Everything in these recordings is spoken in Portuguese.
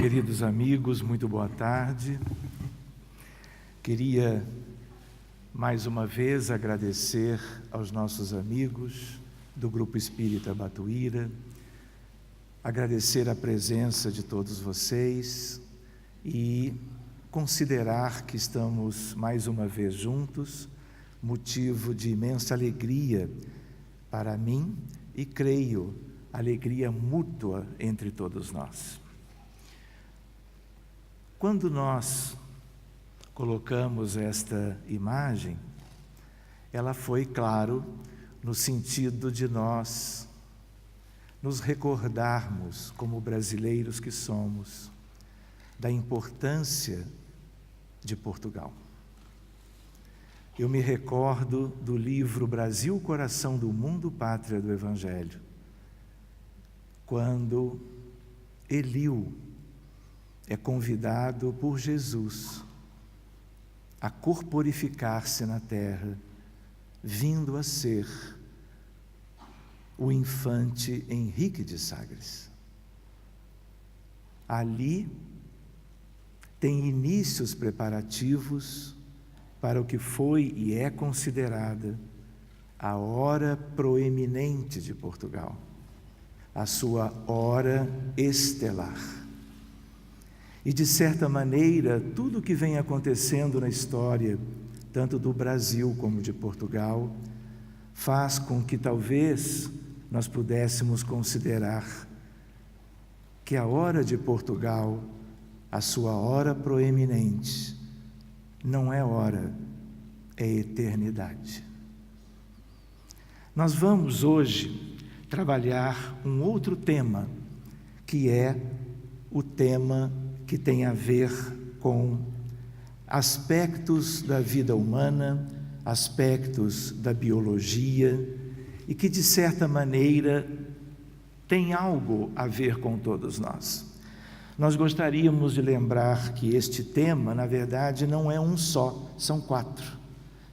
Queridos amigos, muito boa tarde. Queria mais uma vez agradecer aos nossos amigos do Grupo Espírita Batuíra, agradecer a presença de todos vocês e considerar que estamos mais uma vez juntos, motivo de imensa alegria para mim e creio, alegria mútua entre todos nós. Quando nós colocamos esta imagem, ela foi, claro, no sentido de nós nos recordarmos, como brasileiros que somos, da importância de Portugal. Eu me recordo do livro Brasil, Coração do Mundo, Pátria do Evangelho, quando Eliú é convidado por Jesus a corporificar-se na terra, vindo a ser o infante Henrique de Sagres. Ali tem início os preparativos para o que foi e é considerada a hora proeminente de Portugal, a sua hora estelar. E, de certa maneira, tudo o que vem acontecendo na história, tanto do Brasil como de Portugal, faz com que talvez nós pudéssemos considerar que a hora de Portugal, a sua hora proeminente, não é hora, é eternidade. Nós vamos hoje trabalhar um outro tema, que é o tema que tem a ver com aspectos da vida humana, aspectos da biologia e que, de certa maneira, tem algo a ver com todos nós. Nós gostaríamos de lembrar que este tema, na verdade, não é um só, são quatro.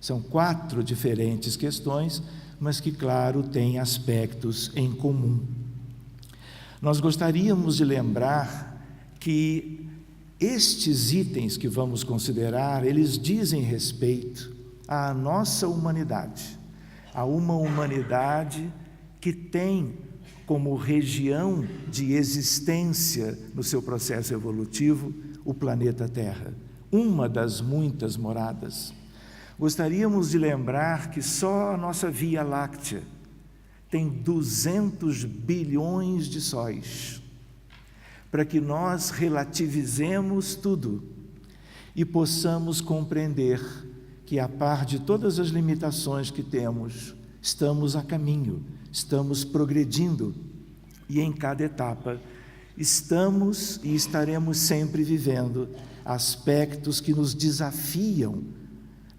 São quatro diferentes questões, mas que, claro, têm aspectos em comum. Nós gostaríamos de lembrar que estes itens que vamos considerar, eles dizem respeito à nossa humanidade, a uma humanidade que tem como região de existência no seu processo evolutivo o planeta Terra, uma das muitas moradas. Gostaríamos de lembrar que só a nossa Via Láctea tem 200 bilhões de sóis, para que nós relativizemos tudo e possamos compreender que, a par de todas as limitações que temos, estamos a caminho, estamos progredindo e em cada etapa estamos e estaremos sempre vivendo aspectos que nos desafiam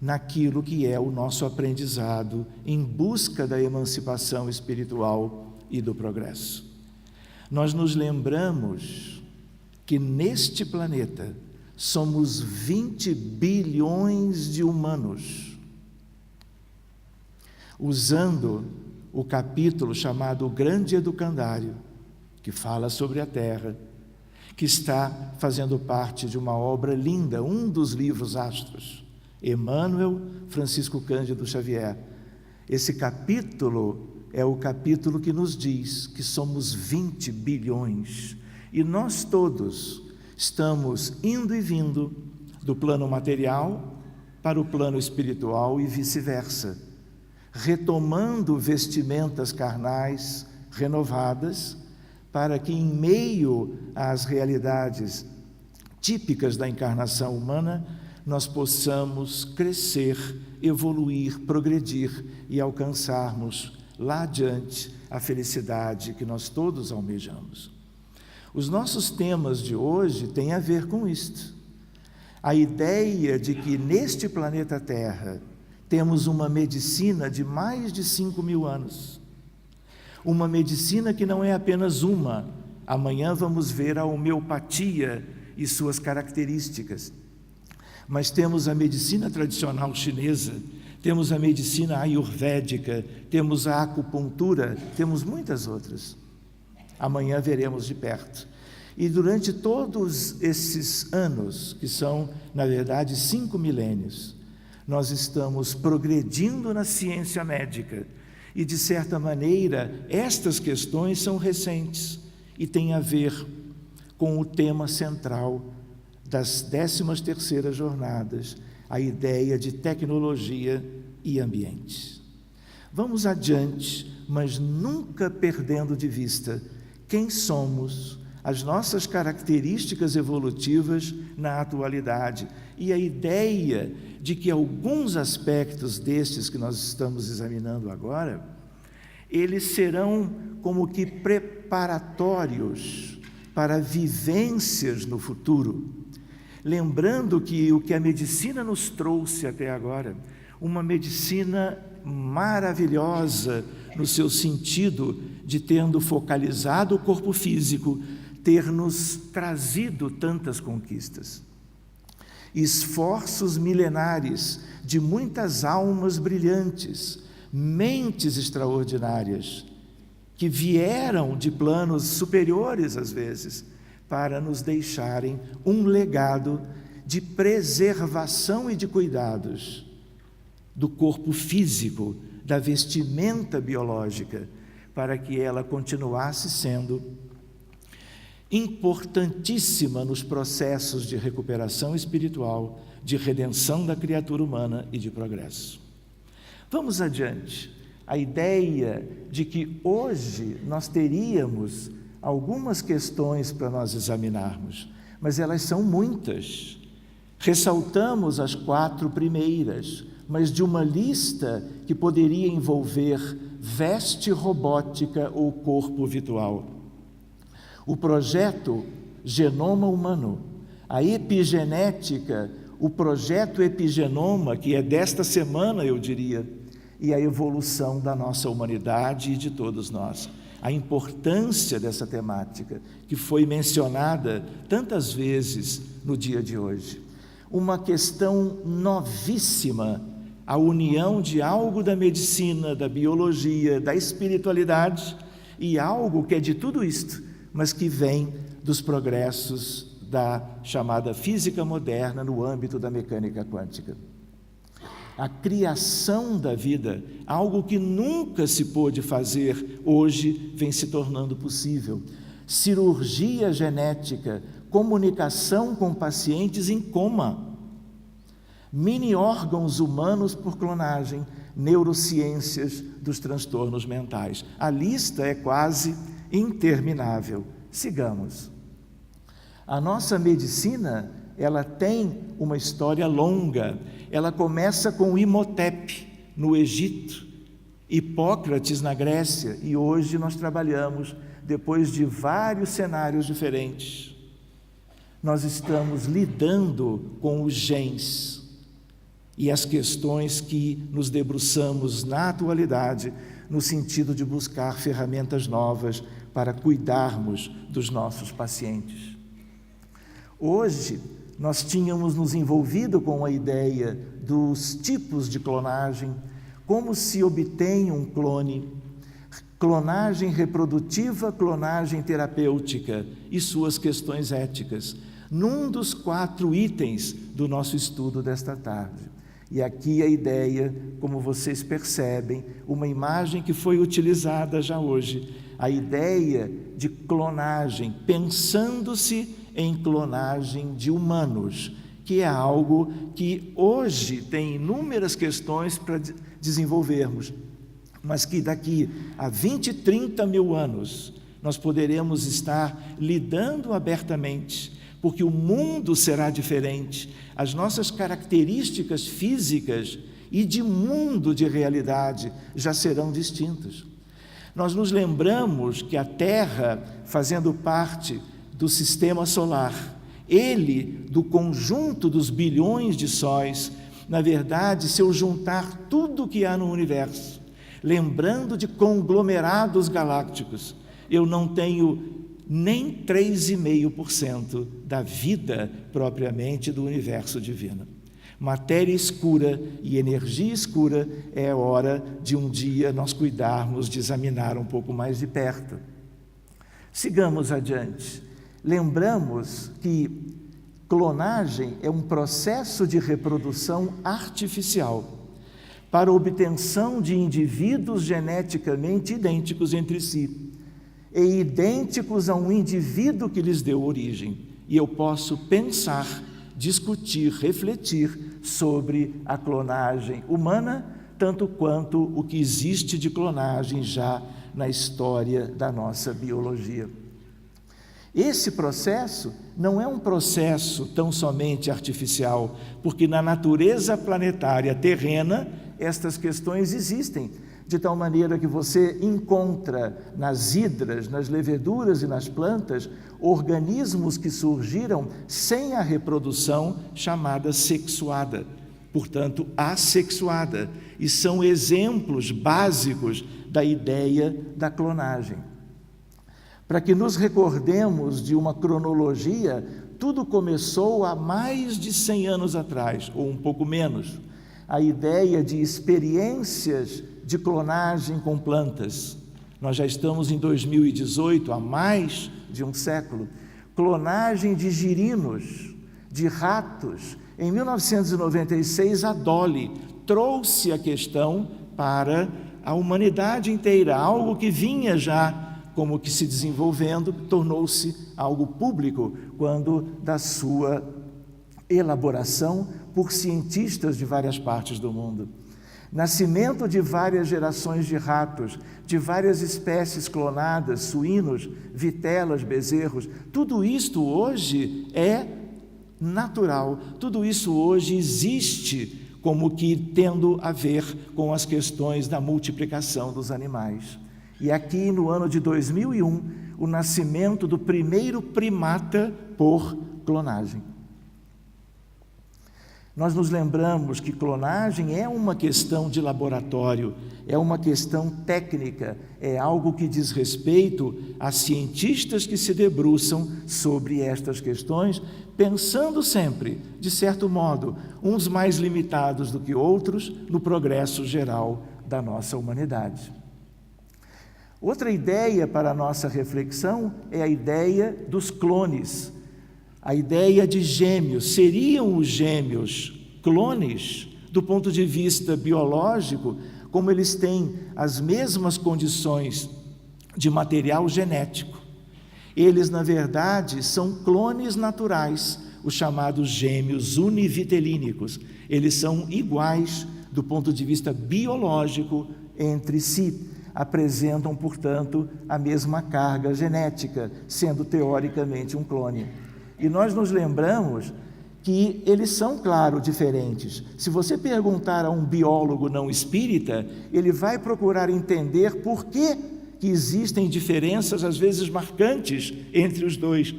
naquilo que é o nosso aprendizado em busca da emancipação espiritual e do progresso. Nós nos lembramos que neste planeta somos 20 bilhões de humanos. Usando o capítulo chamado O Grande Educandário, que fala sobre a Terra, que está fazendo parte de uma obra linda, um dos livros astros, Emmanuel Francisco Cândido Xavier. Esse capítulo é o capítulo que nos diz que somos 20 bilhões e nós todos estamos indo e vindo do plano material para o plano espiritual e vice-versa, retomando vestimentas carnais renovadas para que, em meio às realidades típicas da encarnação humana, nós possamos crescer, evoluir, progredir e alcançarmos lá adiante a felicidade que nós todos almejamos. Os nossos temas de hoje têm a ver com isto. A ideia de que neste planeta Terra temos uma medicina de mais de 5.000 anos. Uma medicina que não é apenas uma. Amanhã vamos ver a homeopatia e suas características. Mas temos a medicina tradicional chinesa, temos a medicina ayurvédica, temos a acupuntura, temos muitas outras. Amanhã veremos de perto. E durante todos esses anos, que são, na verdade, 5 milênios, nós estamos progredindo na ciência médica. E, de certa maneira, estas questões são recentes e têm a ver com o tema central das 13ª jornadas, a ideia de tecnologia e ambiente. Vamos adiante, mas nunca perdendo de vista quem somos, as nossas características evolutivas na atualidade e a ideia de que alguns aspectos destes que nós estamos examinando agora, eles serão como que preparatórios para vivências no futuro. Lembrando que o que a medicina nos trouxe até agora, uma medicina maravilhosa no seu sentido de, tendo focalizado o corpo físico, ter nos trazido tantas conquistas. Esforços milenares de muitas almas brilhantes, mentes extraordinárias, que vieram de planos superiores às vezes, para nos deixarem um legado de preservação e de cuidados do corpo físico, da vestimenta biológica, para que ela continuasse sendo importantíssima nos processos de recuperação espiritual, de redenção da criatura humana e de progresso. Vamos adiante. A ideia de que hoje nós teríamos algumas questões para nós examinarmos, mas elas são muitas. Ressaltamos as 4 primeiras, mas de uma lista que poderia envolver veste robótica ou corpo virtual. O projeto Genoma Humano, a epigenética, o projeto Epigenoma, que é desta semana, eu diria, e a evolução da nossa humanidade e de todos nós. A importância dessa temática, que foi mencionada tantas vezes no dia de hoje. Uma questão novíssima, a união de algo da medicina, da biologia, da espiritualidade, e algo que é de tudo isto, mas que vem dos progressos da chamada física moderna no âmbito da mecânica quântica. A criação da vida, algo que nunca se pôde fazer, hoje vem se tornando possível. Cirurgia genética, comunicação com pacientes em coma, mini-órgãos humanos por clonagem, neurociências dos transtornos mentais. A lista é quase interminável. Sigamos. A nossa medicina, ela tem uma história longa. Ela começa com Imhotep, no Egito, Hipócrates, na Grécia, e hoje nós trabalhamos, depois de vários cenários diferentes. Nós estamos lidando com os genes e as questões que nos debruçamos na atualidade, no sentido de buscar ferramentas novas para cuidarmos dos nossos pacientes. Hoje, nós tínhamos nos envolvido com a ideia dos tipos de clonagem, como se obtém um clone, clonagem reprodutiva, clonagem terapêutica e suas questões éticas, num dos 4 itens do nosso estudo desta tarde. E aqui a ideia, como vocês percebem, uma imagem que foi utilizada já hoje, a ideia de clonagem, pensando-se em clonagem de humanos, que é algo que hoje tem inúmeras questões para desenvolvermos, mas que daqui a 20, 30 mil anos nós poderemos estar lidando abertamente, porque o mundo será diferente, as nossas características físicas e de mundo de realidade já serão distintas. Nós nos lembramos que a Terra, fazendo parte do sistema solar, ele, do conjunto dos bilhões de sóis, na verdade, se eu juntar tudo que há no universo, lembrando de conglomerados galácticos, eu não tenho nem 3,5% da vida propriamente do universo divino. Matéria escura e energia escura, é hora de um dia nós cuidarmos de examinar um pouco mais de perto. Sigamos adiante. lembramos que clonagem é um processo de reprodução artificial para obtenção de indivíduos geneticamente idênticos entre si e idênticos a um indivíduo que lhes deu origem. E eu posso pensar, discutir, refletir sobre a clonagem humana, tanto quanto o que existe de clonagem já na história da nossa biologia. Esse processo não é um processo tão somente artificial, porque na natureza planetária terrena estas questões existem, de tal maneira que você encontra nas hidras, nas leveduras e nas plantas, organismos que surgiram sem a reprodução chamada sexuada, portanto assexuada, e são exemplos básicos da ideia da clonagem. Para que nos recordemos de uma cronologia, tudo começou há mais de 100 anos atrás, ou um pouco menos. A ideia de experiências de clonagem com plantas. Nós já estamos em 2018, há mais de um século. Clonagem de girinos, de ratos. Em 1996, a Dolly trouxe a questão para a humanidade inteira, algo que vinha já como que se desenvolvendo, tornou-se algo público quando da sua elaboração por cientistas de várias partes do mundo. Nascimento de várias gerações de ratos, de várias espécies clonadas, suínos, vitelas, bezerros, tudo isto hoje é natural, tudo isso hoje existe como que tendo a ver com as questões da multiplicação dos animais. E aqui no ano de 2001, o nascimento do primeiro primata por clonagem. Nós nos lembramos que clonagem é uma questão de laboratório, é uma questão técnica, é algo que diz respeito a cientistas que se debruçam sobre estas questões, pensando sempre, de certo modo, uns mais limitados do que outros, no progresso geral da nossa humanidade. Outra ideia para a nossa reflexão é a ideia dos clones, a ideia de gêmeos. Seriam os gêmeos clones, do ponto de vista biológico, como eles têm as mesmas condições de material genético? Eles, na verdade, são clones naturais, os chamados gêmeos univitelínicos. Eles são iguais do ponto de vista biológico entre si. Apresentam, portanto, a mesma carga genética, sendo teoricamente um clone. E nós nos lembramos que eles são, claro, diferentes. Se você perguntar a um biólogo não espírita, ele vai procurar entender por que existem diferenças, às vezes marcantes, entre os dois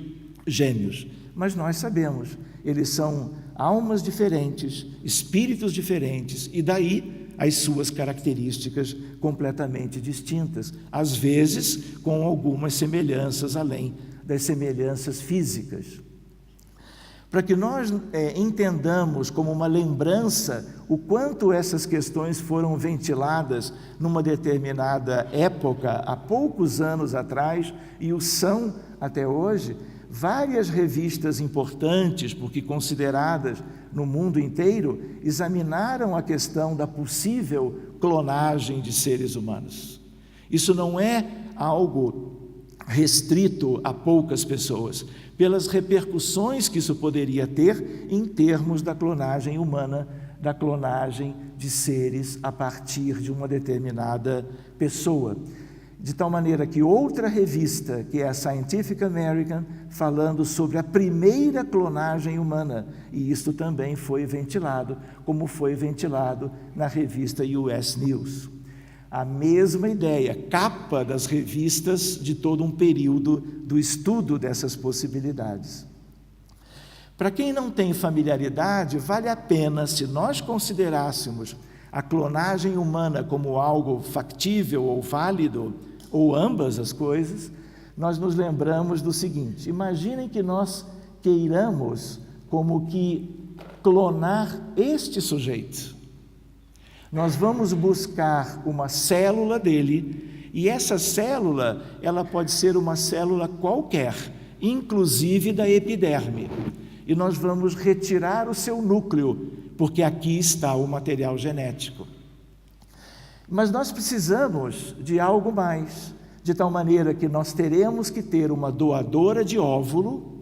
gêmeos. Mas nós sabemos, eles são almas diferentes, espíritos diferentes, e daí as suas características completamente distintas, às vezes com algumas semelhanças além das semelhanças físicas. Para que nós entendamos como uma lembrança o quanto essas questões foram ventiladas numa determinada época, há poucos anos atrás, e o são até hoje, várias revistas importantes, porque consideradas no mundo inteiro, examinaram a questão da possível clonagem de seres humanos. Isso não é algo restrito a poucas pessoas, pelas repercussões que isso poderia ter em termos da clonagem humana, da clonagem de seres a partir de uma determinada pessoa. De tal maneira que outra revista, que é a Scientific American, falando sobre a primeira clonagem humana, e isto também foi ventilado, como foi ventilado na revista US News. A mesma ideia, capa das revistas de todo um período do estudo dessas possibilidades. Para quem não tem familiaridade, vale a pena, se nós considerássemos a clonagem humana como algo factível ou válido, ou ambas as coisas, nós nos lembramos do seguinte: imaginem que nós queiramos como que clonar este sujeito. Nós vamos buscar uma célula dele, e essa célula, ela pode ser uma célula qualquer, inclusive da epiderme. E nós vamos retirar o seu núcleo, porque aqui está o material genético. Mas nós precisamos de algo mais, de tal maneira que nós teremos que ter uma doadora de óvulo.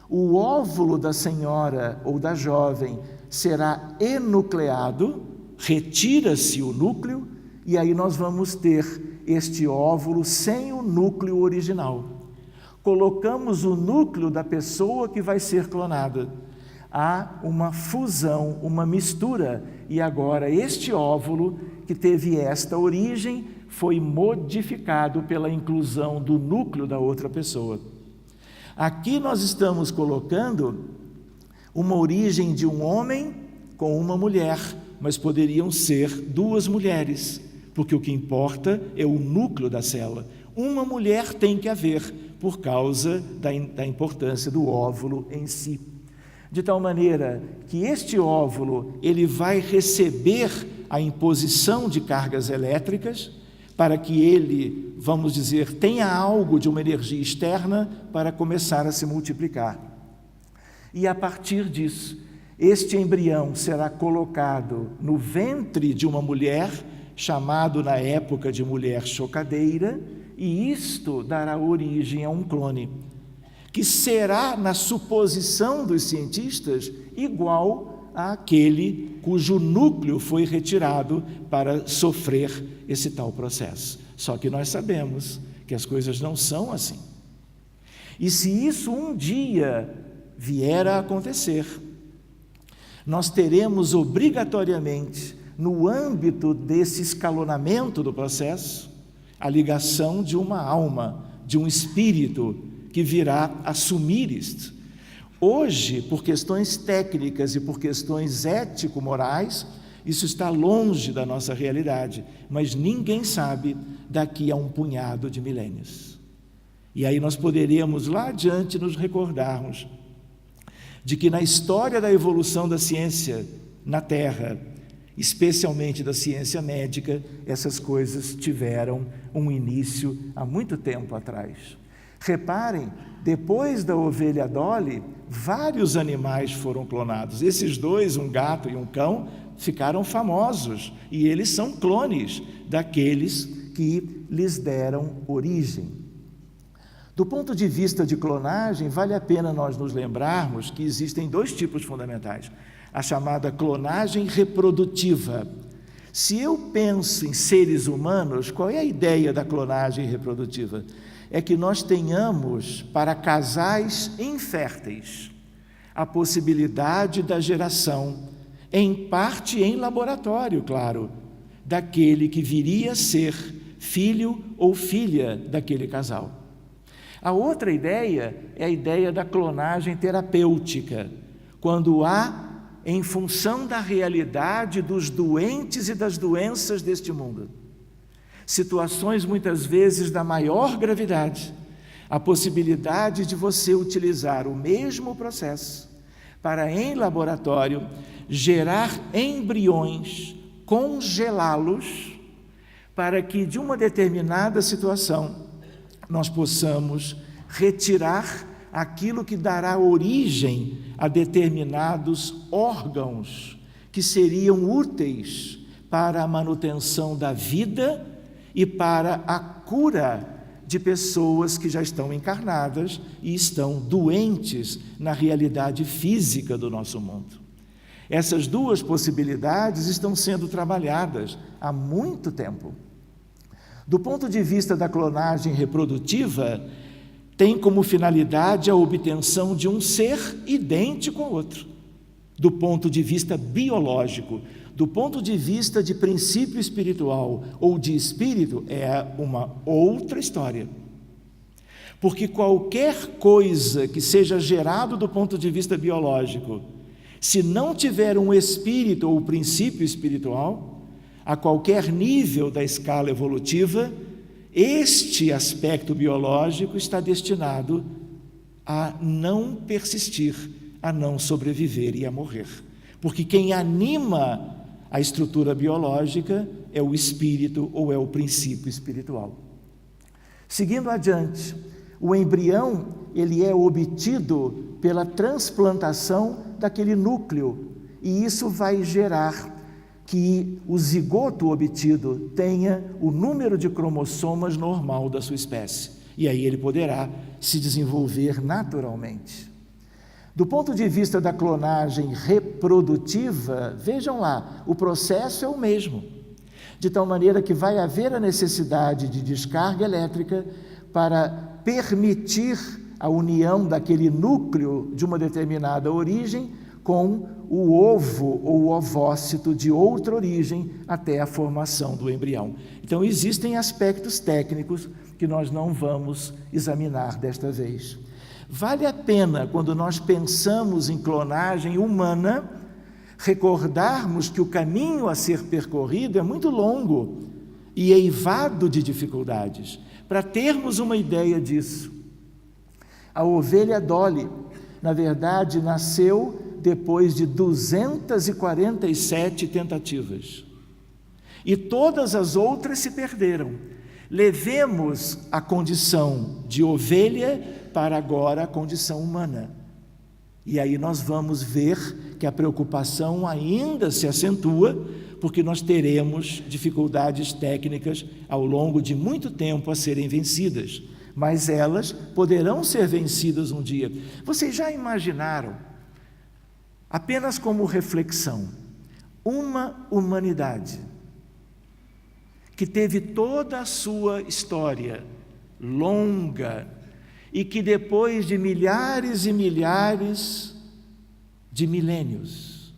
O óvulo da senhora ou da jovem será enucleado, retira-se o núcleo, e aí nós vamos ter este óvulo sem o núcleo original. Colocamos o núcleo da pessoa que vai ser clonada. Há uma fusão, uma mistura, e agora este óvulo, que teve esta origem, foi modificado pela inclusão do núcleo da outra pessoa. Aqui nós estamos colocando uma origem de um homem com uma mulher, mas poderiam ser duas mulheres, porque o que importa é o núcleo da célula. Uma mulher tem que haver, por causa da importância do óvulo em si. De tal maneira que este óvulo, ele vai receber a imposição de cargas elétricas, para que ele, vamos dizer, tenha algo de uma energia externa para começar a se multiplicar. E a partir disso, este embrião será colocado no ventre de uma mulher, chamado na época de mulher chocadeira, e isto dará origem a um clone, que será, na suposição dos cientistas, igual àquele cujo núcleo foi retirado para sofrer esse tal processo. Só que nós sabemos que as coisas não são assim. E se isso um dia vier a acontecer, nós teremos obrigatoriamente, no âmbito desse escalonamento do processo, a ligação de uma alma, de um espírito que virá assumir isto. Hoje, por questões técnicas e por questões ético-morais, isso está longe da nossa realidade, mas ninguém sabe daqui a um punhado de milênios. E aí nós poderíamos lá adiante nos recordarmos de que na história da evolução da ciência na Terra, especialmente da ciência médica, essas coisas tiveram um início há muito tempo atrás. Reparem, depois da ovelha Dolly, vários animais foram clonados. Esses dois, um gato e um cão, ficaram famosos, e eles são clones daqueles que lhes deram origem. Do ponto de vista de clonagem, vale a pena nós nos lembrarmos que existem dois tipos fundamentais. A chamada clonagem reprodutiva. Se eu penso em seres humanos, qual é a ideia da clonagem reprodutiva? É que nós tenhamos, para casais inférteis, a possibilidade da geração, em parte em laboratório, claro, daquele que viria a ser filho ou filha daquele casal. A outra ideia é a ideia da clonagem terapêutica, quando há, em função da realidade dos doentes e das doenças deste mundo, situações muitas vezes da maior gravidade, a possibilidade de você utilizar o mesmo processo para, em laboratório, gerar embriões, congelá-los, para que de uma determinada situação nós possamos retirar aquilo que dará origem a determinados órgãos que seriam úteis para a manutenção da vida e para a cura de pessoas que já estão encarnadas e estão doentes na realidade física do nosso mundo. Essas duas possibilidades estão sendo trabalhadas há muito tempo. Do ponto de vista da clonagem reprodutiva, tem como finalidade a obtenção de um ser idêntico ao outro. Do ponto de vista biológico, do ponto de vista de princípio espiritual ou de espírito, é uma outra história. Porque qualquer coisa que seja gerado do ponto de vista biológico, se não tiver um espírito ou princípio espiritual, a qualquer nível da escala evolutiva, este aspecto biológico está destinado a não persistir, a não sobreviver e a morrer. Porque quem anima a estrutura biológica é o espírito ou é o princípio espiritual. Seguindo adiante, o embrião, ele é obtido pela transplantação daquele núcleo, e isso vai gerar que o zigoto obtido tenha o número de cromossomas normal da sua espécie, e aí ele poderá se desenvolver naturalmente. Do ponto de vista da clonagem reprodutiva, vejam lá, o processo é o mesmo, de tal maneira que vai haver a necessidade de descarga elétrica para permitir a união daquele núcleo de uma determinada origem com o ovo ou o ovócito de outra origem até a formação do embrião. Então, existem aspectos técnicos que nós não vamos examinar desta vez. Vale a pena, quando nós pensamos em clonagem humana, recordarmos que o caminho a ser percorrido é muito longo e eivado de dificuldades. Para termos uma ideia disso, a ovelha Dolly, na verdade, nasceu depois de 247 tentativas. E todas as outras se perderam. Levemos a condição de ovelha para agora a condição humana. E aí nós vamos ver que a preocupação ainda se acentua, porque nós teremos dificuldades técnicas ao longo de muito tempo a serem vencidas. Mas elas poderão ser vencidas um dia. Vocês já imaginaram, apenas como reflexão, uma humanidade que teve toda a sua história longa e que depois de milhares e milhares de milênios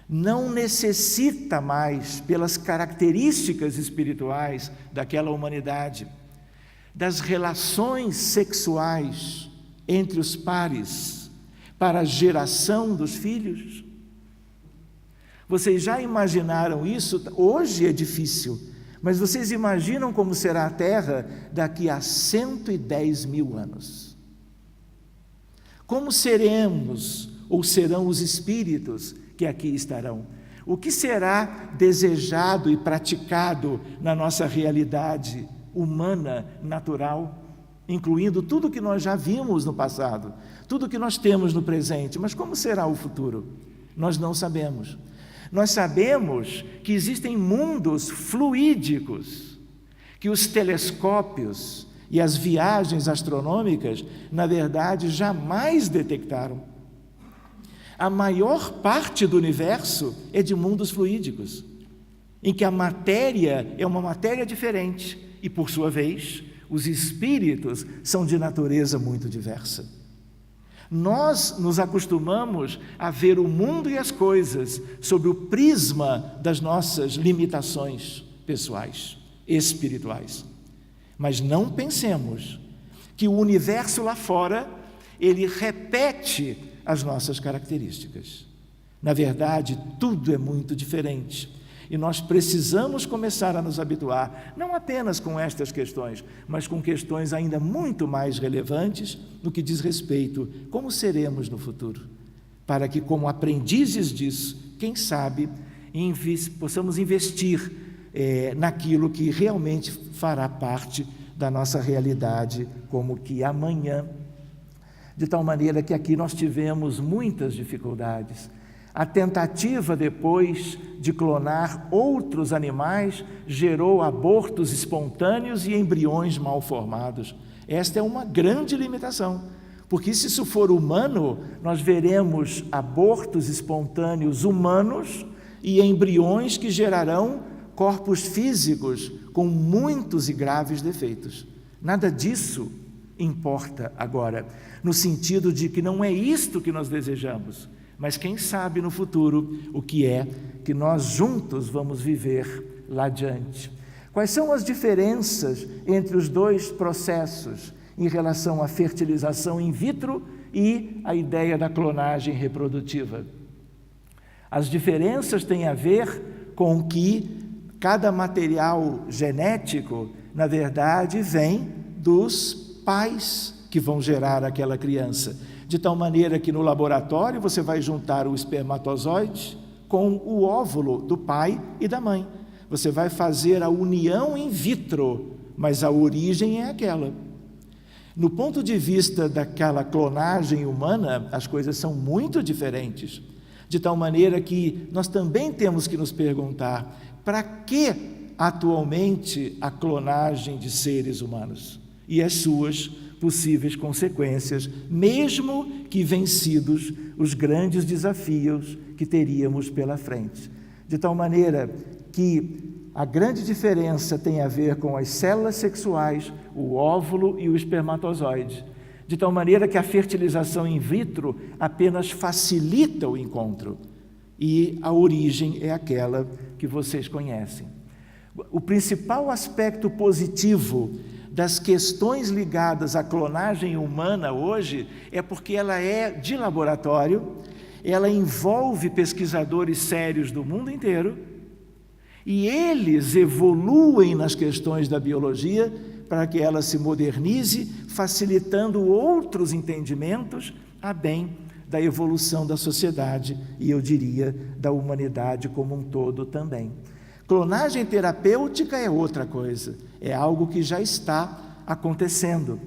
não necessita mais, pelas características espirituais daquela humanidade, das relações sexuais entre os pares para a geração dos filhos? Vocês já imaginaram isso? Hoje é difícil, mas vocês imaginam como será a Terra daqui a 110 mil anos? Como seremos ou serão os espíritos que aqui estarão? O que será desejado e praticado na nossa realidade humana, natural, incluindo tudo que nós já vimos no passado, tudo que nós temos no presente, mas como será o futuro? Nós não sabemos. Nós sabemos que existem mundos fluídicos, que os telescópios e as viagens astronômicas, na verdade, jamais detectaram. A maior parte do universo é de mundos fluídicos, em que a matéria é uma matéria diferente, e, por sua vez, os espíritos são de natureza muito diversa. Nós nos acostumamos a ver o mundo e as coisas sob o prisma das nossas limitações pessoais, espirituais. Mas não pensemos que o universo lá fora, ele repete as nossas características. Na verdade, tudo é muito diferente. E nós precisamos começar a nos habituar, não apenas com estas questões, mas com questões ainda muito mais relevantes no que diz respeito como seremos no futuro, para que, como aprendizes disso, quem sabe, possamos investir naquilo que realmente fará parte da nossa realidade, como que amanhã, de tal maneira que aqui nós tivemos muitas dificuldades. A tentativa depois de clonar outros animais gerou abortos espontâneos e embriões mal formados. Esta é uma grande limitação, porque se isso for humano, nós veremos abortos espontâneos humanos e embriões que gerarão corpos físicos com muitos e graves defeitos. Nada disso importa agora, no sentido de que não é isto que nós desejamos, mas quem sabe no futuro o que é que nós juntos vamos viver lá adiante. Quais são as diferenças entre os dois processos em relação à fertilização in vitro e a ideia da clonagem reprodutiva? As diferenças têm a ver com que cada material genético, na verdade, vem dos pais que vão gerar aquela criança. De tal maneira que no laboratório você vai juntar o espermatozoide com o óvulo do pai e da mãe. Você vai fazer a união in vitro, mas a origem é aquela. No ponto de vista daquela clonagem humana, as coisas são muito diferentes, de tal maneira que nós também temos que nos perguntar: para que atualmente a clonagem de seres humanos e as suas possíveis consequências, mesmo que vencidos os grandes desafios que teríamos pela frente? De tal maneira que a grande diferença tem a ver com as células sexuais, o óvulo e o espermatozoide, de tal maneira que a fertilização in vitro apenas facilita o encontro, e a origem é aquela que vocês conhecem. O principal aspecto positivo das questões ligadas à clonagem humana hoje é porque ela é de laboratório, ela envolve pesquisadores sérios do mundo inteiro, e eles evoluem nas questões da biologia para que ela se modernize, facilitando outros entendimentos a bem da evolução da sociedade e, eu diria, da humanidade como um todo também. Clonagem terapêutica é outra coisa, é algo que já está acontecendo.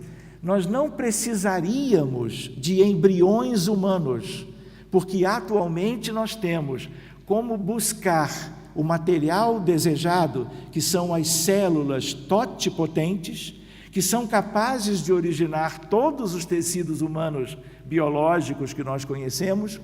Nós não precisaríamos de embriões humanos, porque atualmente nós temos como buscar o material desejado, que são as células totipotentes, que são capazes de originar todos os tecidos humanos biológicos que nós conhecemos,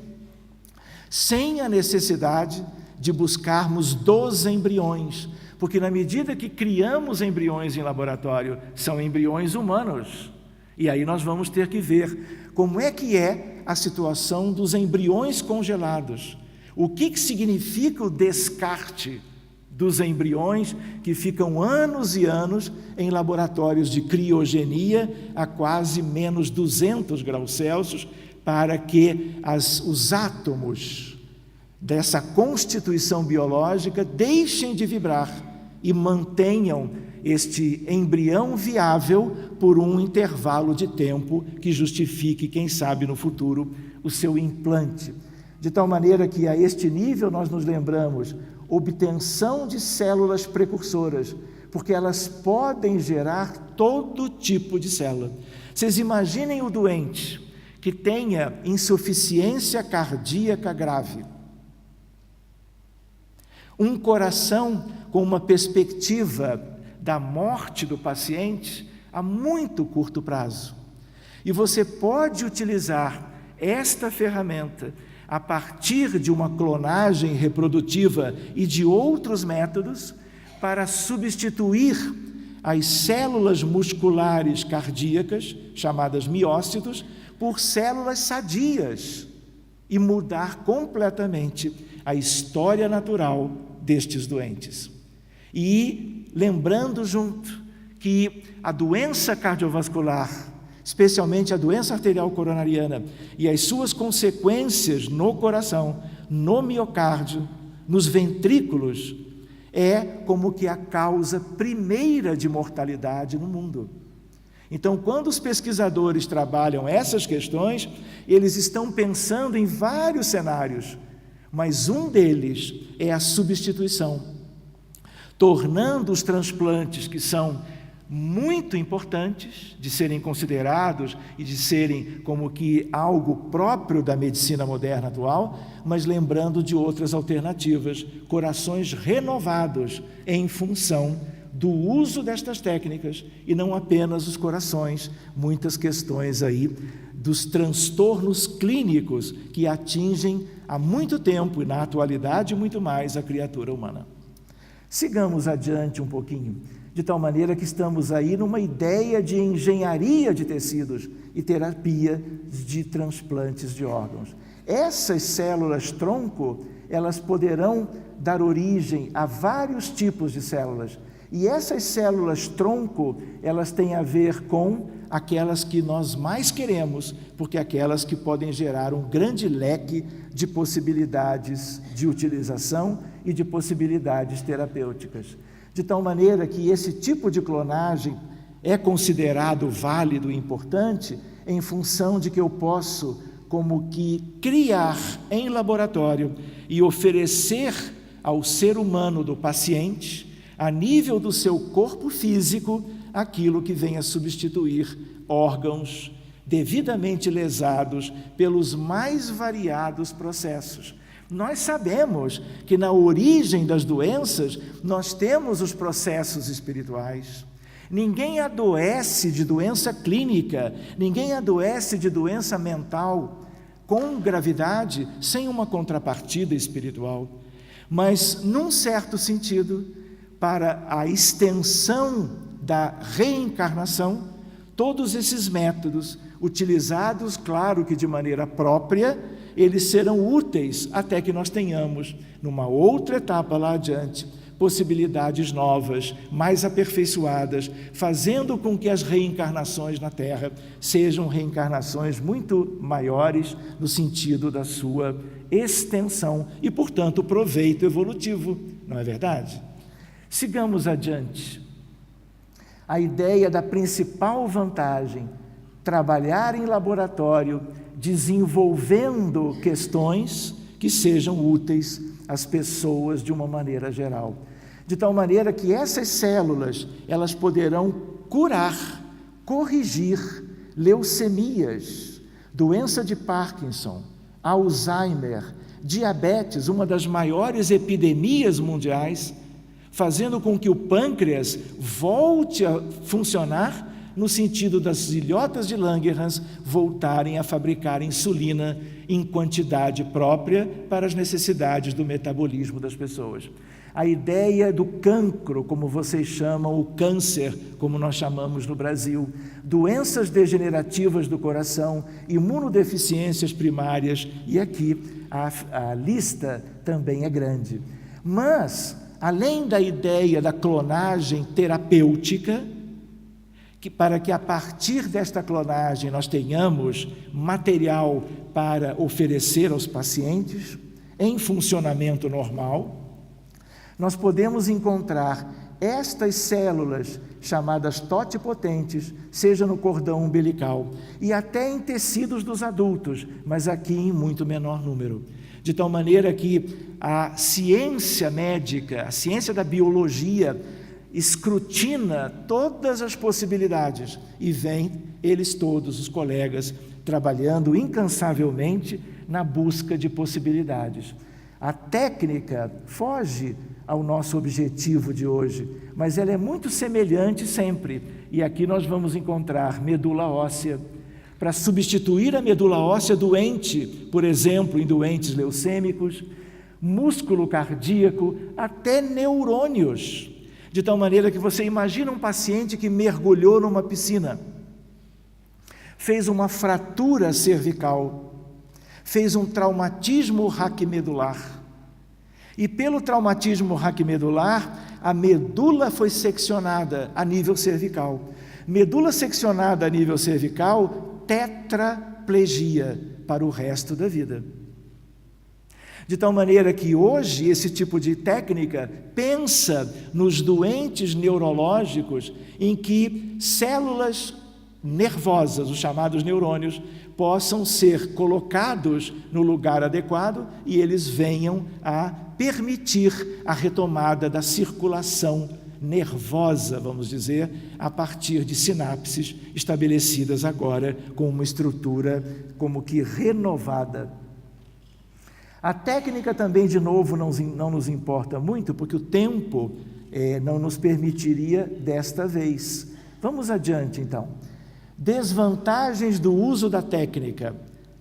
sem a necessidade de buscarmos dos embriões, porque na medida que criamos embriões em laboratório, são embriões humanos, e aí nós vamos ter que ver como é que é a situação dos embriões congelados. O que significa o descarte dos embriões que ficam anos e anos em laboratórios de criogenia a quase menos 200 graus Celsius, para que os átomos dessa constituição biológica deixem de vibrar e mantenham este embrião viável por um intervalo de tempo que justifique, quem sabe no futuro, o seu implante. De tal maneira que a este nível nós nos lembramos, obtenção de células precursoras, porque elas podem gerar todo tipo de célula. Vocês imaginem o doente que tenha insuficiência cardíaca grave, um coração com uma perspectiva da morte do paciente a muito curto prazo. E você pode utilizar esta ferramenta a partir de uma clonagem reprodutiva e de outros métodos para substituir as células musculares cardíacas, chamadas miócitos, por células sadias e mudar completamente a história natural destes doentes. E lembrando junto que a doença cardiovascular, especialmente a doença arterial coronariana e as suas consequências no coração, no miocárdio, nos ventrículos, é como que a causa primeira de mortalidade no mundo. Então, quando os pesquisadores trabalham essas questões, eles estão pensando em vários cenários, mas um deles é a substituição, tornando os transplantes, que são muito importantes de serem considerados e de serem como que algo próprio da medicina moderna atual, mas lembrando de outras alternativas, corações renovados em função do uso destas técnicas, e não apenas os corações, muitas questões aí dos transtornos clínicos que atingem há muito tempo e na atualidade muito mais a criatura humana. Sigamos adiante um pouquinho, de tal maneira que estamos aí numa ideia de engenharia de tecidos e terapia de transplantes de órgãos. Essas células tronco, elas poderão dar origem a vários tipos de células, e essas células tronco, elas têm a ver com aquelas que nós mais queremos, porque aquelas que podem gerar um grande leque de possibilidades de utilização e de possibilidades terapêuticas. De tal maneira que esse tipo de clonagem é considerado válido e importante em função de que eu posso como que criar em laboratório e oferecer ao ser humano do paciente, a nível do seu corpo físico, aquilo que venha substituir órgãos devidamente lesados pelos mais variados processos. Nós sabemos que na origem das doenças nós temos os processos espirituais. Ninguém adoece de doença clínica, ninguém adoece de doença mental com gravidade sem uma contrapartida espiritual. Mas, num certo sentido, para a extensão da reencarnação, todos esses métodos, utilizados, claro que de maneira própria, eles serão úteis até que nós tenhamos, numa outra etapa lá adiante, possibilidades novas, mais aperfeiçoadas, fazendo com que as reencarnações na Terra sejam reencarnações muito maiores no sentido da sua extensão e, portanto, proveito evolutivo, não é verdade? Sigamos adiante. A ideia da principal vantagem, trabalhar em laboratório, desenvolvendo questões que sejam úteis às pessoas de uma maneira geral. De tal maneira que essas células, elas poderão curar, corrigir leucemias, doença de Parkinson, Alzheimer, diabetes, uma das maiores epidemias mundiais, fazendo com que o pâncreas volte a funcionar no sentido das ilhotas de Langerhans voltarem a fabricar insulina em quantidade própria para as necessidades do metabolismo das pessoas. A ideia do cancro, como vocês chamam, o câncer, como nós chamamos no Brasil, doenças degenerativas do coração, imunodeficiências primárias, e aqui a lista também é grande. Mas, além da ideia da clonagem terapêutica, para que a partir desta clonagem nós tenhamos material para oferecer aos pacientes em funcionamento normal, nós podemos encontrar estas células chamadas totipotentes, seja no cordão umbilical e até em tecidos dos adultos, mas aqui em muito menor número. De tal maneira que a ciência médica, a ciência da biologia, escrutina todas as possibilidades e vem eles todos, os colegas, trabalhando incansavelmente na busca de possibilidades. A técnica foge ao nosso objetivo de hoje, mas ela é muito semelhante sempre. E aqui nós vamos encontrar medula óssea, para substituir a medula óssea doente, por exemplo, em doentes leucêmicos, músculo cardíaco, até neurônios. De tal maneira que você imagina um paciente que mergulhou numa piscina, fez uma fratura cervical, fez um traumatismo raquimedular, e pelo traumatismo raquimedular, a medula foi seccionada a nível cervical. Medula seccionada a nível cervical, tetraplegia para o resto da vida. De tal maneira que hoje esse tipo de técnica pensa nos doentes neurológicos em que células nervosas, os chamados neurônios, possam ser colocados no lugar adequado e eles venham a permitir a retomada da circulação nervosa, vamos dizer, a partir de sinapses estabelecidas agora com uma estrutura como que renovada. A técnica também, de novo, não nos importa muito, porque o tempo não nos permitiria desta vez. Vamos adiante, então. Desvantagens do uso da técnica.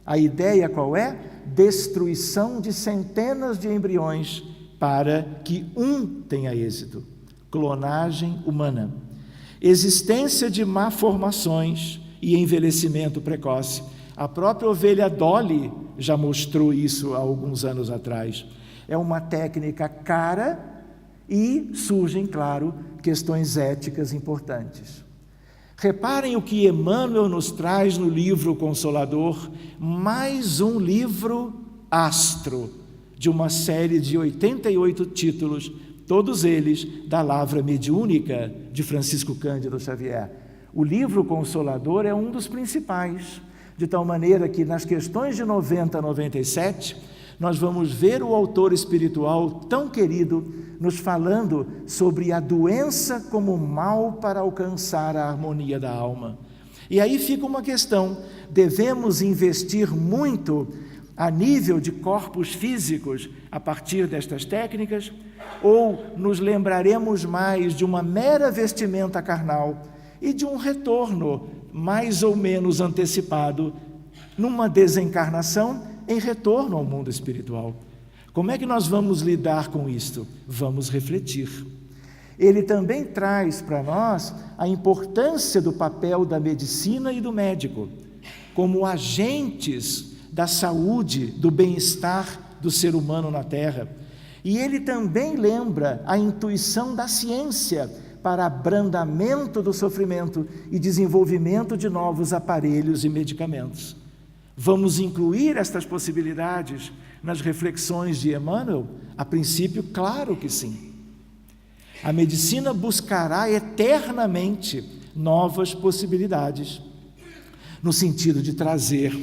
A ideia qual é? Destruição de centenas de embriões para que um tenha êxito. Clonagem humana. Existência de malformações e envelhecimento precoce. A própria ovelha Dolly já mostrou isso há alguns anos atrás. É uma técnica cara e surgem, claro, questões éticas importantes. Reparem o que Emmanuel nos traz no livro Consolador, mais um livro astro, de uma série de 88 títulos, todos eles da Lavra Mediúnica de Francisco Cândido Xavier. O livro Consolador é um dos principais, de tal maneira que nas questões de 90 a 97, nós vamos ver o autor espiritual tão querido nos falando sobre a doença como mal para alcançar a harmonia da alma. E aí fica uma questão: devemos investir muito a nível de corpos físicos a partir destas técnicas, ou nos lembraremos mais de uma mera vestimenta carnal e de um retorno mais ou menos antecipado numa desencarnação em retorno ao mundo espiritual? Como é que nós vamos lidar com isto? Vamos refletir. Ele também traz para nós a importância do papel da medicina e do médico como agentes da saúde, do bem-estar do ser humano na Terra. E ele também lembra a intuição da ciência para abrandamento do sofrimento e desenvolvimento de novos aparelhos e medicamentos. Vamos incluir estas possibilidades nas reflexões de Emmanuel? A princípio, claro que sim. A medicina buscará eternamente novas possibilidades, no sentido de trazer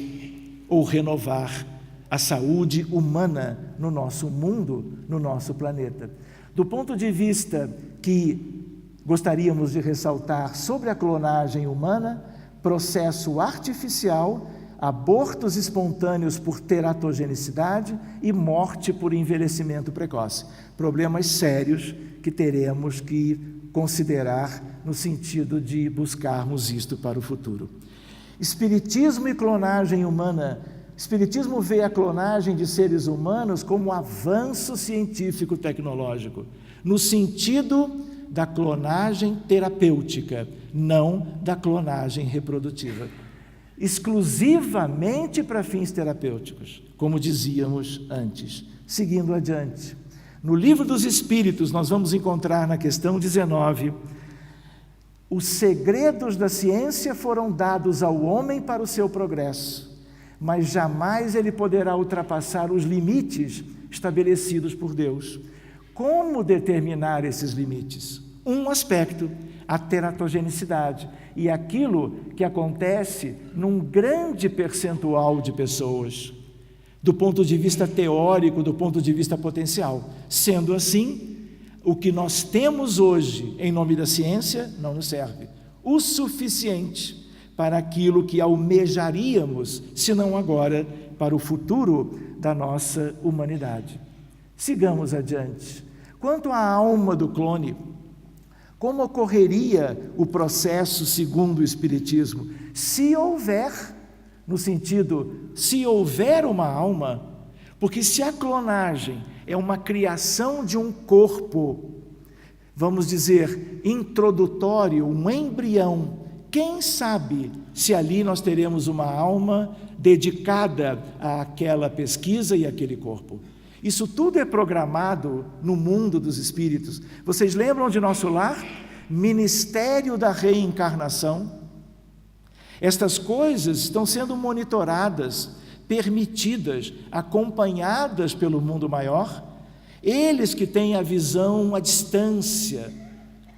ou renovar a saúde humana no nosso mundo, no nosso planeta. Do ponto de vista que gostaríamos de ressaltar sobre a clonagem humana, processo artificial, abortos espontâneos por teratogenicidade e morte por envelhecimento precoce. Problemas sérios que teremos que considerar no sentido de buscarmos isto para o futuro. Espiritismo e clonagem humana. Espiritismo vê a clonagem de seres humanos como um avanço científico-tecnológico, no sentido da clonagem terapêutica, não da clonagem reprodutiva. Exclusivamente para fins terapêuticos, como dizíamos antes. Seguindo adiante. No Livro dos Espíritos, nós vamos encontrar na questão 19... os segredos da ciência foram dados ao homem para o seu progresso, mas jamais ele poderá ultrapassar os limites estabelecidos por Deus. Como determinar esses limites? Um aspecto, a teratogenicidade, e aquilo que acontece num grande percentual de pessoas, do ponto de vista teórico, do ponto de vista potencial. Sendo assim, o que nós temos hoje em nome da ciência não nos serve o suficiente para aquilo que almejaríamos, se não agora, para o futuro da nossa humanidade. Sigamos adiante. Quanto à alma do clone, como ocorreria o processo segundo o Espiritismo? Se houver, no sentido, se houver uma alma, porque se a clonagem é uma criação de um corpo, vamos dizer, introdutório, um embrião, quem sabe se ali nós teremos uma alma dedicada àquela pesquisa e àquele corpo. Isso tudo é programado no mundo dos espíritos. Vocês lembram de Nosso Lar? Ministério da Reencarnação. Estas coisas estão sendo monitoradas, permitidas, acompanhadas pelo mundo maior. Eles que têm a visão à distância,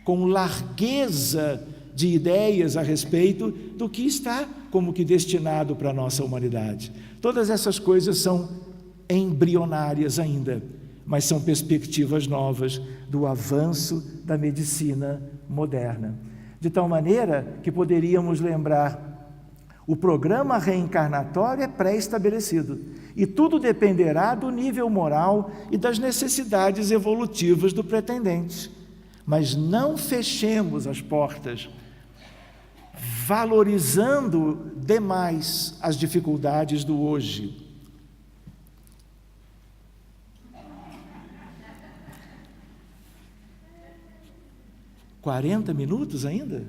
com largueza de ideias a respeito do que está como que destinado para a nossa humanidade. Todas essas coisas são embrionárias ainda, mas são perspectivas novas do avanço da medicina moderna. De tal maneira que poderíamos lembrar, o programa reencarnatório é pré-estabelecido e tudo dependerá do nível moral e das necessidades evolutivas do pretendente. Mas não fechemos as portas, valorizando demais as dificuldades do hoje. $40 minutos ainda?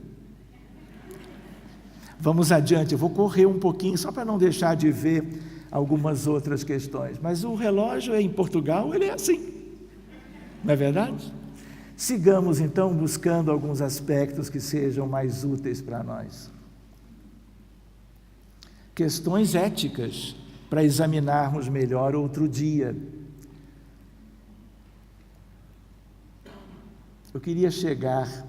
Vamos adiante, eu vou correr um pouquinho, só para não deixar de ver algumas outras questões. Mas o relógio em Portugal, ele é assim, não é verdade? Sigamos então buscando alguns aspectos que sejam mais úteis para nós. Questões éticas, para examinarmos melhor outro dia. Eu queria chegar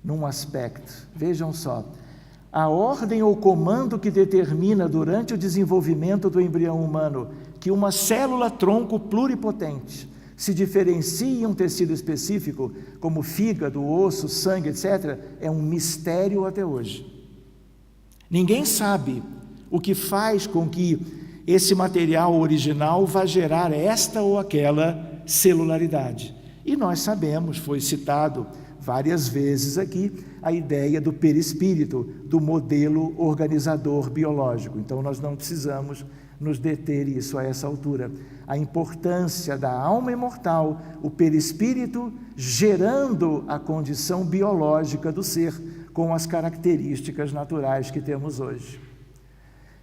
num aspecto, vejam só, a ordem ou comando que determina durante o desenvolvimento do embrião humano que uma célula-tronco pluripotente se diferencia em um tecido específico, como fígado, osso, sangue, etc., é um mistério até hoje. Ninguém sabe o que faz com que esse material original vá gerar esta ou aquela celularidade. E nós sabemos, foi citado várias vezes aqui, a ideia do perispírito, do modelo organizador biológico. Então, nós não precisamos nos deter isso a essa altura. A importância da alma imortal, o perispírito gerando a condição biológica do ser, com as características naturais que temos hoje.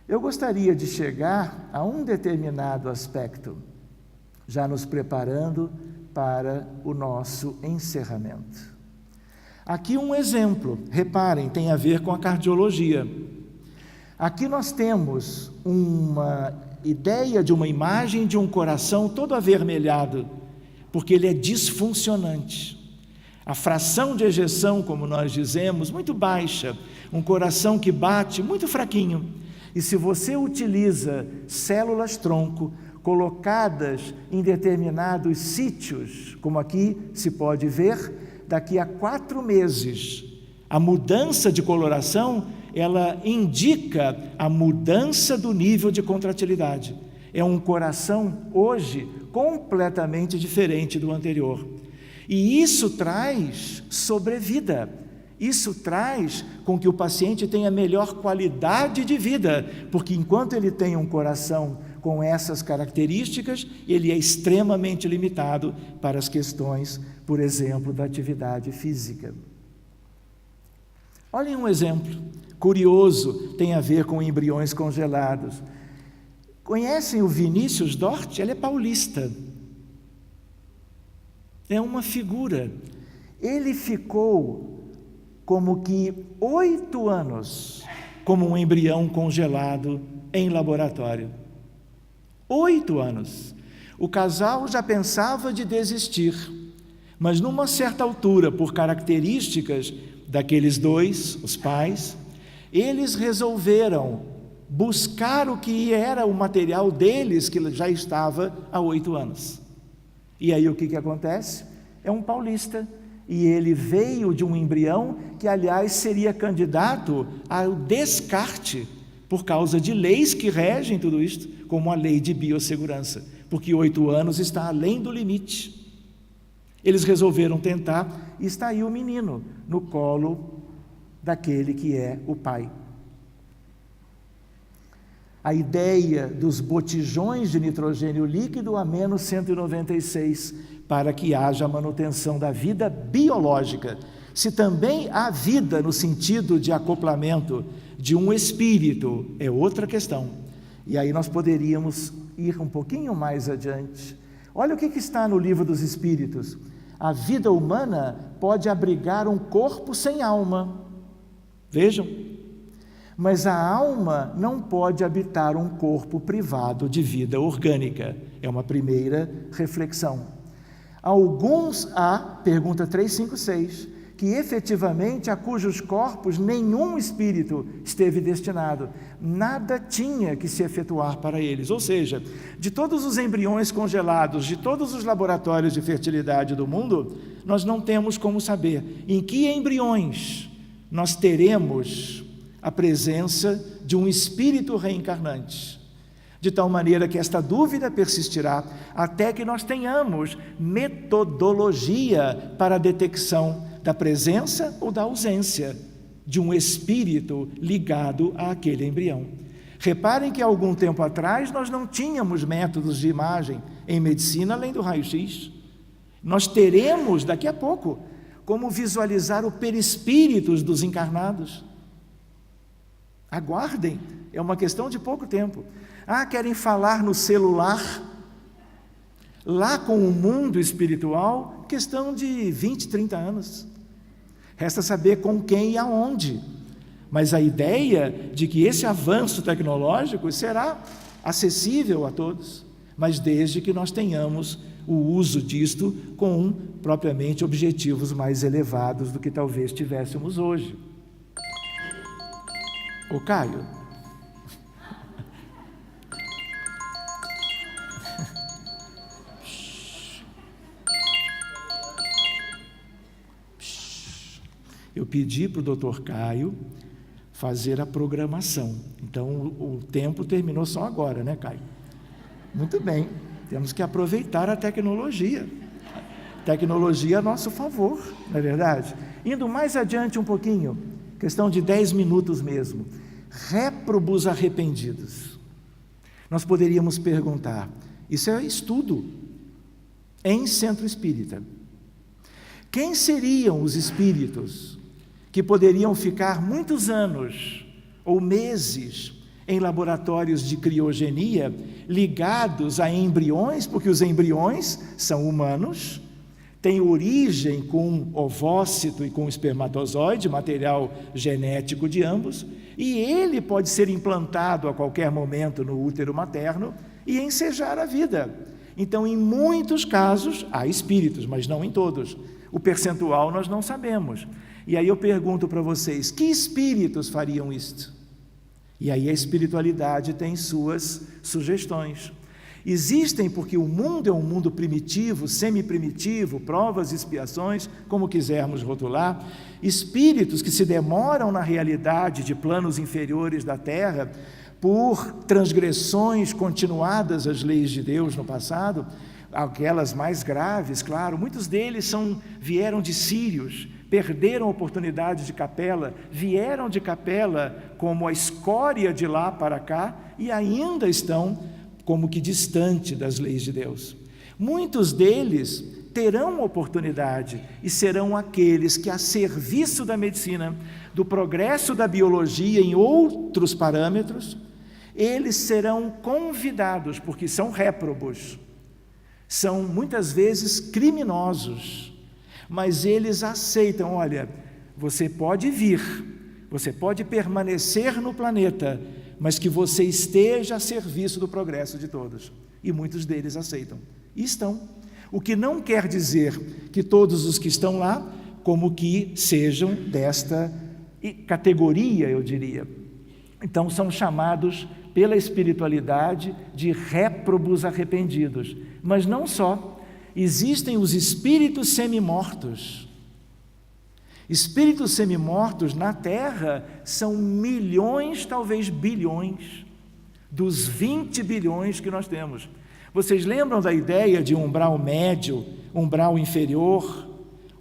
Eu gostaria de chegar a um determinado aspecto, já nos preparando para o nosso encerramento. Aqui um exemplo, reparem, tem a ver com a cardiologia. Aqui nós temos uma ideia de uma imagem de um coração todo avermelhado, porque ele é disfuncionante. A fração de ejeção, como nós dizemos, muito baixa, um coração que bate muito fraquinho. E se você utiliza células-tronco colocadas em determinados sítios, como aqui se pode ver, daqui a 4 meses, a mudança de coloração, ela indica a mudança do nível de contratilidade. É um coração, hoje, completamente diferente do anterior. E isso traz sobrevida. Isso traz com que o paciente tenha melhor qualidade de vida, porque enquanto ele tem um coração com essas características, ele é extremamente limitado para as questões, por exemplo, da atividade física. Olhem um exemplo curioso, tem a ver com embriões congelados. Conhecem o Vinícius Dort? Ele é paulista. É uma figura. Ele ficou como que 8 anos como um embrião congelado em laboratório. 8 anos. O casal já pensava de desistir, mas numa certa altura, por características daqueles dois, os pais, eles resolveram buscar o que era o material deles, que já estava há 8 anos. E aí o que acontece? É um paulista, e ele veio de um embrião que, aliás, seria candidato ao descarte, por causa de leis que regem tudo isto, como a lei de biossegurança, porque 8 anos está além do limite. Eles resolveram tentar, e está aí o menino, no colo daquele que é o pai. A ideia dos botijões de nitrogênio líquido a menos 196, para que haja manutenção da vida biológica. Se também há vida no sentido de acoplamento de um espírito, é outra questão. E aí nós poderíamos ir um pouquinho mais adiante. Olha o que está no Livro dos Espíritos. A vida humana pode abrigar um corpo sem alma. Vejam. Mas a alma não pode habitar um corpo privado de vida orgânica. É uma primeira reflexão. Alguns há, pergunta 356, que efetivamente a cujos corpos nenhum espírito esteve destinado, nada tinha que se efetuar para eles. Ou seja, de todos os embriões congelados, de todos os laboratórios de fertilidade do mundo, nós não temos como saber em que embriões nós teremos a presença de um espírito reencarnante, de tal maneira que esta dúvida persistirá até que nós tenhamos metodologia para a detecção da presença ou da ausência de um espírito ligado àquele embrião. Reparem que há algum tempo atrás nós não tínhamos métodos de imagem em medicina além do raio-x. Nós teremos daqui a pouco como visualizar o perispíritos dos encarnados. Aguardem, é uma questão de pouco tempo. Querem falar no celular, lá com o mundo espiritual, questão de 20, 30 anos. Resta saber com quem e aonde. Mas a ideia de que esse avanço tecnológico será acessível a todos, mas desde que nós tenhamos o uso disto com propriamente objetivos mais elevados do que talvez tivéssemos hoje. Ô Caio, Eu pedi para o Dr. Caio fazer a programação. Então, o tempo terminou só agora, né, Caio? Muito bem, temos que aproveitar a tecnologia. Tecnologia a nosso favor, não é verdade? Indo mais adiante um pouquinho, questão de 10 minutos mesmo. Réprobos arrependidos. Nós poderíamos perguntar, isso é estudo em centro espírita. Quem seriam os espíritos que poderiam ficar muitos anos ou meses em laboratórios de criogenia ligados a embriões, porque os embriões são humanos, têm origem com ovócito e com espermatozoide, material genético de ambos, e ele pode ser implantado a qualquer momento no útero materno e ensejar a vida. Então, em muitos casos, há espíritos, mas não em todos. O percentual nós não sabemos. E aí eu pergunto para vocês, que espíritos fariam isto? E aí a espiritualidade tem suas sugestões. Existem, porque o mundo é um mundo primitivo, semi-primitivo, provas e expiações, como quisermos rotular, espíritos que se demoram na realidade de planos inferiores da Terra por transgressões continuadas às leis de Deus no passado, aquelas mais graves, claro, muitos deles vieram de sírios, perderam a oportunidade de capela, vieram de capela como a escória de lá para cá e ainda estão como que distante das leis de Deus. Muitos deles terão oportunidade e serão aqueles que, a serviço da medicina, do progresso da biologia em outros parâmetros, eles serão convidados, porque são réprobos, são muitas vezes criminosos, mas eles aceitam, olha, você pode vir, você pode permanecer no planeta, mas que você esteja a serviço do progresso de todos. E muitos deles aceitam. E estão. O que não quer dizer que todos os que estão lá, como que sejam desta categoria, eu diria. Então, são chamados pela espiritualidade de réprobos arrependidos. Mas não só. Existem os espíritos semimortos. Espíritos semimortos na Terra são milhões, talvez bilhões, dos 20 bilhões que nós temos. Vocês lembram da ideia de umbral médio, umbral inferior,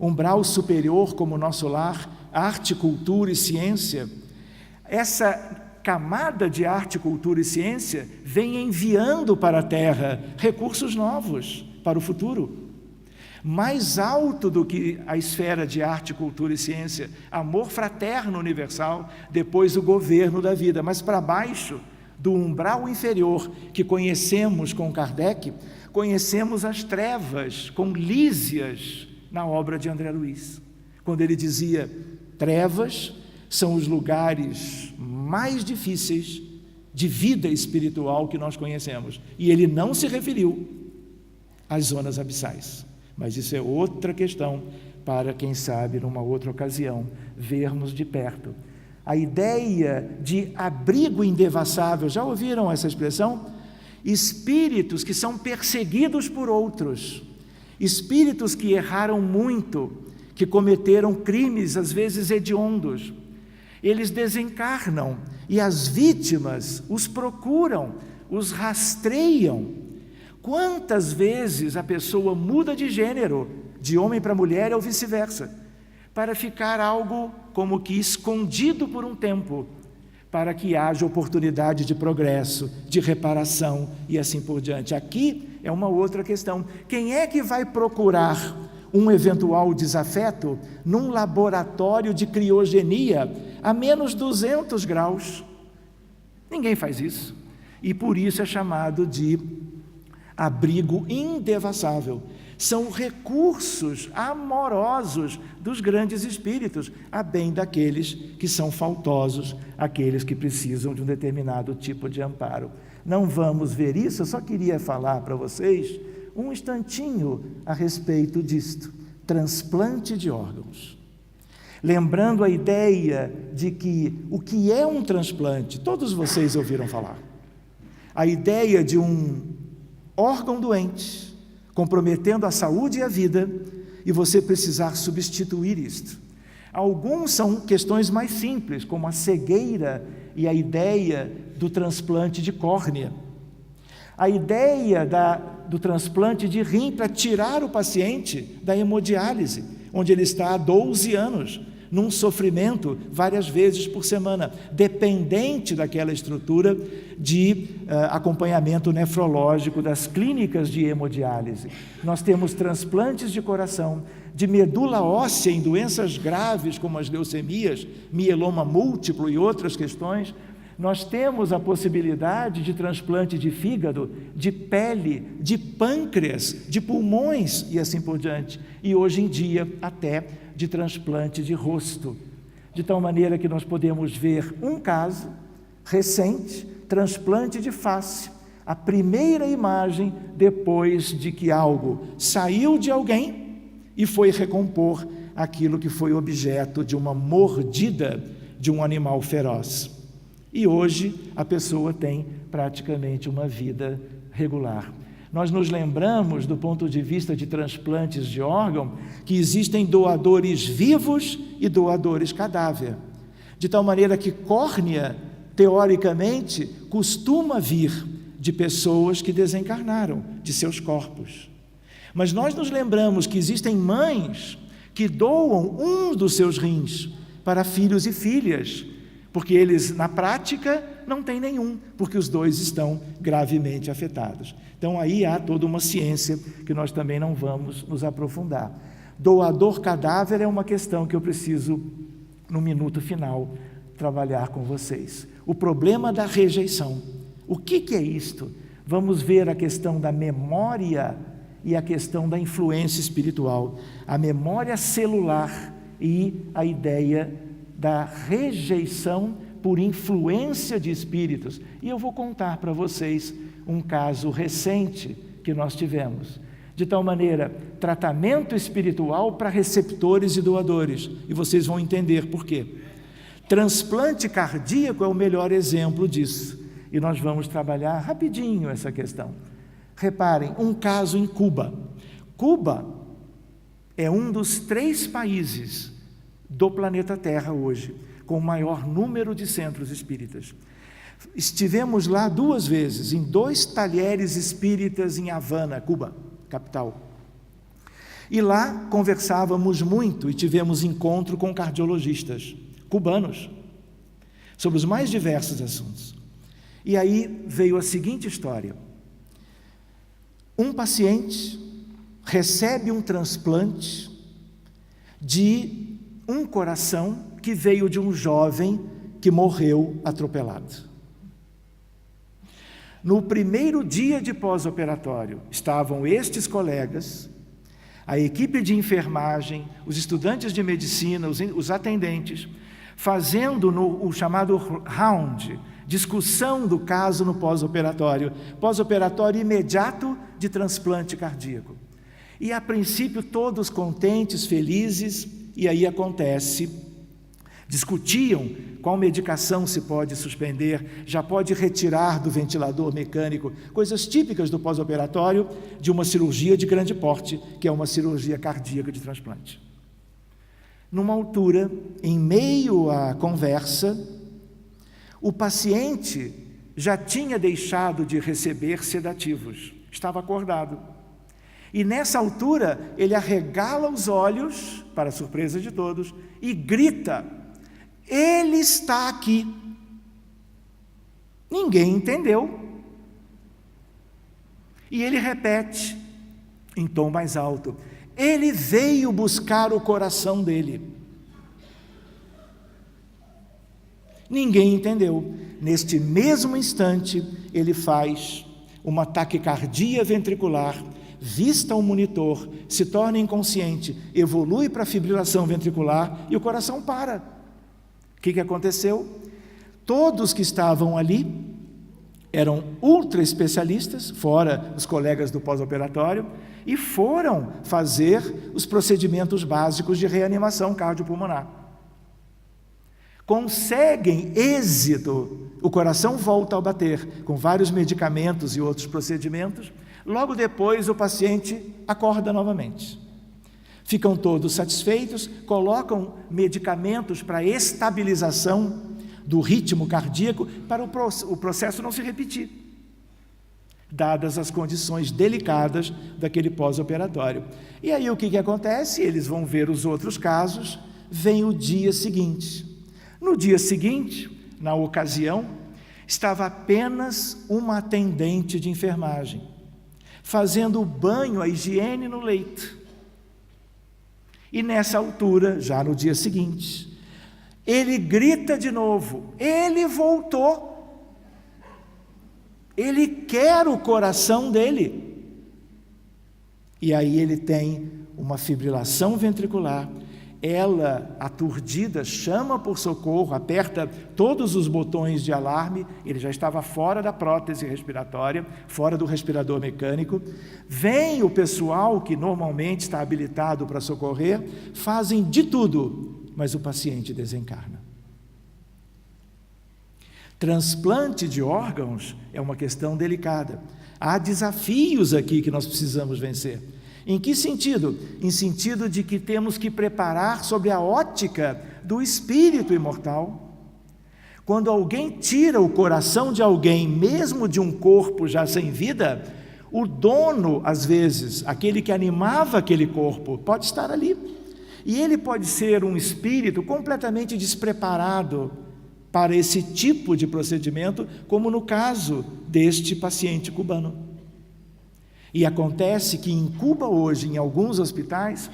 umbral superior como nosso lar, arte, cultura e ciência? Essa camada de arte, cultura e ciência vem enviando para a Terra recursos novos para o futuro. Mais alto do que a esfera de arte, cultura e ciência, amor fraterno universal, depois o governo da vida, mas para baixo do umbral inferior que conhecemos com Kardec, conhecemos as trevas com Lísias na obra de André Luiz, quando ele dizia, trevas são os lugares mais difíceis de vida espiritual que nós conhecemos, e ele não se referiu às zonas abissais. Mas isso é outra questão para, quem sabe, numa outra ocasião, vermos de perto. A ideia de abrigo indevassável, já ouviram essa expressão? Espíritos que são perseguidos por outros, espíritos que erraram muito, que cometeram crimes, às vezes hediondos. Eles desencarnam e as vítimas os procuram, os rastreiam. Quantas vezes a pessoa muda de gênero, de homem para mulher ou vice-versa, para ficar algo como que escondido por um tempo, para que haja oportunidade de progresso, de reparação e assim por diante. Aqui é uma outra questão. Quem é que vai procurar um eventual desafeto num laboratório de criogenia a menos 200 graus? Ninguém faz isso. E por isso é chamado de abrigo indevassável. São recursos amorosos dos grandes espíritos, a bem daqueles que são faltosos, aqueles que precisam de um determinado tipo de amparo. Não vamos ver isso, eu só queria falar para vocês um instantinho a respeito disto, transplante de órgãos. Lembrando a ideia de que o que é um transplante, todos vocês ouviram falar. A ideia de um órgão doente, comprometendo a saúde e a vida, e você precisar substituir isto. Alguns são questões mais simples, como a cegueira e a ideia do transplante de córnea. A ideia do transplante de rim para tirar o paciente da hemodiálise, onde ele está há 12 anos, num sofrimento várias vezes por semana, dependente daquela estrutura de acompanhamento nefrológico das clínicas de hemodiálise. Nós temos transplantes de coração, de medula óssea em doenças graves como as leucemias, mieloma múltiplo e outras questões. Nós temos a possibilidade de transplante de fígado, de pele, de pâncreas, de pulmões e assim por diante. E hoje em dia até de transplante de rosto. De tal maneira que nós podemos ver um caso recente, transplante de face, a primeira imagem depois de que algo saiu de alguém e foi recompor aquilo que foi objeto de uma mordida de um animal feroz. E hoje a pessoa tem praticamente uma vida regular. Nós nos lembramos, do ponto de vista de transplantes de órgão, que existem doadores vivos e doadores cadáver. De tal maneira que córnea, teoricamente, costuma vir de pessoas que desencarnaram de seus corpos. Mas nós nos lembramos que existem mães que doam um dos seus rins para filhos e filhas, porque eles, na prática, não têm nenhum, porque os dois estão gravemente afetados. Então, aí há toda uma ciência que nós também não vamos nos aprofundar. Doador cadáver é uma questão que eu preciso, no minuto final, trabalhar com vocês. O problema da rejeição. O que é isto? Vamos ver a questão da memória e a questão da influência espiritual. A memória celular e a ideia da rejeição por influência de espíritos. E eu vou contar para vocês um caso recente que nós tivemos. De tal maneira, tratamento espiritual para receptores e doadores. E vocês vão entender por quê. Transplante cardíaco é o melhor exemplo disso. E nós vamos trabalhar rapidinho essa questão. Reparem, um caso em Cuba. Cuba é um dos 3 países do planeta Terra hoje, com o maior número de centros espíritas. Estivemos lá 2 vezes, em 2 talheres espíritas em Havana, Cuba, capital. E lá conversávamos muito e tivemos encontro com cardiologistas cubanos, sobre os mais diversos assuntos. E aí veio a seguinte história. Um paciente recebe um transplante de um coração que veio de um jovem que morreu atropelado. No primeiro dia de pós-operatório, estavam estes colegas, a equipe de enfermagem, os estudantes de medicina, os atendentes, fazendo o chamado round, discussão do caso no pós-operatório imediato de transplante cardíaco. E a princípio todos contentes, felizes, e aí acontece, discutiam qual medicação se pode suspender, já pode retirar do ventilador mecânico, coisas típicas do pós-operatório de uma cirurgia de grande porte, que é uma cirurgia cardíaca de transplante. Numa altura, em meio à conversa, o paciente já tinha deixado de receber sedativos, estava acordado. E nessa altura, ele arregala os olhos, para a surpresa de todos, e grita: "Ele está aqui!" Ninguém entendeu. E ele repete, em tom mais alto: "Ele veio buscar o coração dele." Ninguém entendeu. Neste mesmo instante, ele faz uma taquicardia ventricular, vista ao monitor, se torna inconsciente, evolui para a fibrilação ventricular e o coração para. O que aconteceu? Todos que estavam ali eram ultra especialistas, fora os colegas do pós-operatório, e foram fazer os procedimentos básicos de reanimação cardiopulmonar. Conseguem êxito, o coração volta a bater, com vários medicamentos e outros procedimentos. Logo depois o paciente acorda novamente. Ficam todos satisfeitos, colocam medicamentos para estabilização do ritmo cardíaco para o processo não se repetir, dadas as condições delicadas daquele pós-operatório. E aí o que acontece? Eles vão ver os outros casos, vem o dia seguinte. No dia seguinte, na ocasião, estava apenas uma atendente de enfermagem, fazendo o banho, a higiene no leito. E nessa altura, já no dia seguinte, ele grita de novo, ele voltou, ele quer o coração dele. E aí ele tem uma fibrilação ventricular, ela, aturdida, chama por socorro, aperta todos os botões de alarme, ele já estava fora da prótese respiratória, fora do respirador mecânico, vem o pessoal que normalmente está habilitado para socorrer, fazem de tudo, mas o paciente desencarna. Transplante de órgãos é uma questão delicada. Há desafios aqui que nós precisamos vencer. Em que sentido? Em sentido de que temos que preparar sobre a ótica do espírito imortal. Quando alguém tira o coração de alguém, mesmo de um corpo já sem vida, o dono, às vezes, aquele que animava aquele corpo, pode estar ali. E ele pode ser um espírito completamente despreparado para esse tipo de procedimento, como no caso deste paciente cubano. E acontece que em Cuba hoje, em alguns hospitais,